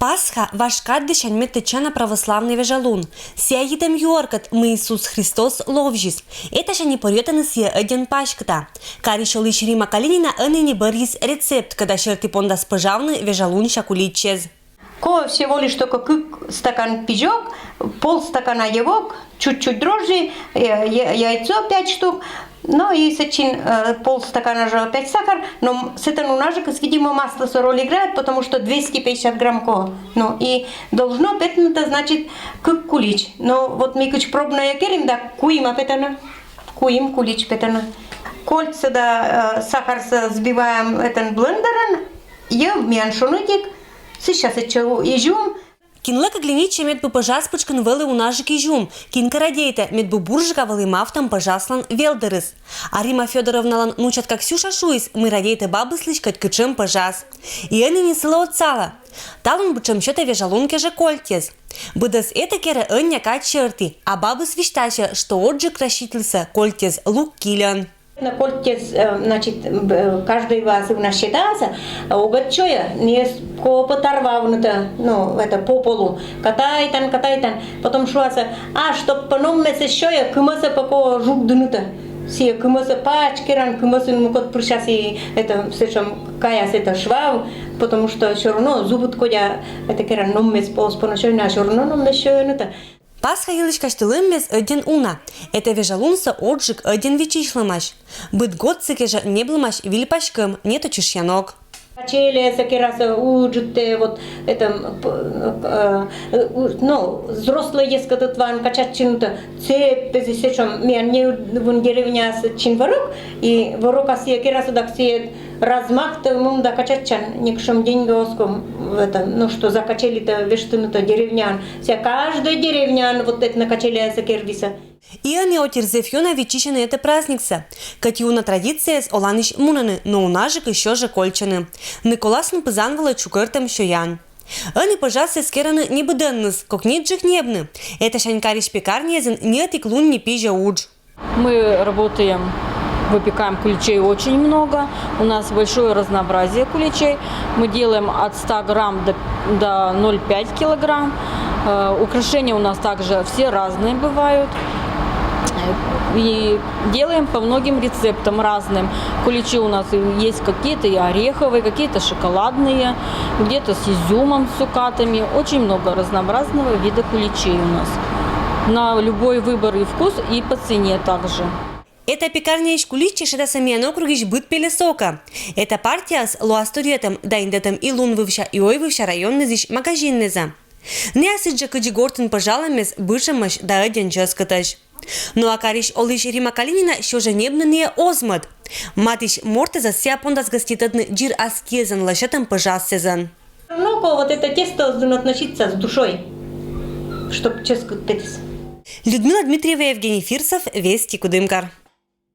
Пасха важка дишань метечана православный вежалун. Сяидем юоркат мы Иисус Христос ловжис. Это же не порётаны сия один пашката. Каришо лишь Рима Калинина не борис рецепт, когда черти пондас пожавны вежалун шакуличез. Всего лишь только стакан пижок, полстакана явок, чуть-чуть дрожжи, яйцо 5 штук, ну и сачин полстакана же опять сахар, но с этого ножика, видимо, масло роль играет, потому что 250 грамм ко. Ну и должно петнуто, значит, как кулич. Но вот мы куч пробная керим, да, куим апетана, куим кулич петана. Кольца, да, сахар сбиваем этот блендером, я в меншунутик. Сейчас еще изюм. Кинлека глиниче медбу пожаспочкан вели у нажик изюм. Кинка радейте медбу буржика вели мафтам пожаслан велдерис. А Рима Федоровна лан нучат как Ксюша шуис, мы радейте бабы слышкать кычем пожас. И они не сыло от сала. Талон бычем счета вежалунке же кольтез. Быдас это кере няка черти, а бабы свищтача, что отжиг расщителься кольтез лук килиан. На кольте, значит, каждый вас у нас считался, а у гачоя не поторвавнуто, ну, это по полу, катайтан, потом шуаса, чтоб по-новому се шоя, кымаса поко жук днута, все кымаса пачкеран, кымаса ну кот прищас и это слишком каяс это швав, потому что все равно зубут кодя это керан номес полспоношойна, а все равно номес шойнута. Пасха елочка штылыммес один уна. Это вежалунса отжиг один вичишламаш. Быт год цикежа не блымаш вильпашкам, нету чешьянок. Качели сакераса уджуте вот это ну взрослые еска тут ван качать чинута це пезисечом меня не в деревня с чинворок и ворока сия кераса так сия размах то мум да качать чан никшем деньги оском это ну что закачели то вештынута деревнян вся каждая деревнян вот это на качели сакервиса. И они отерзефьюна вичишены это праздникса. Катюна традиция с оланиш мунаны, но у нажик еще же кольчаны. Николасну пызанвала чукертам шоян. Они пожасы скераны не буденныс, как нет жих небны. Это шанькариш пекарнезен нет и клун не пижа удж. Мы работаем, выпекаем куличей очень много. У нас большое разнообразие куличей. Мы делаем от 100 грамм до 0,5 килограмм. Украшения у нас также все разные бывают. И делаем по многим рецептам разным. Куличи у нас есть какие-то и ореховые, какие-то шоколадные, где-то с изюмом, с цукатами. Очень много разнообразного вида куличей у нас. На любой выбор и вкус, и по цене также. Это пекарня из куличи, что самия округиш быт пелесока. Это партия с луасториетом, дайндетом и лун вывща и ой вывща районный зиш магазин неза. Не асиджа кадигортен пожаламес бывшемаш да один час катаж. Ну а кариш олиш Рима Калинина що же небнение озмат. Матиш морте за ся пондас гоститадны джир аскезан лашетам пожас сезан. Ну вот это тесто должно относиться с душой, чтоб честно петись. Людмила Дмитриева, Евгений Фирсов, Вести Кудымкар.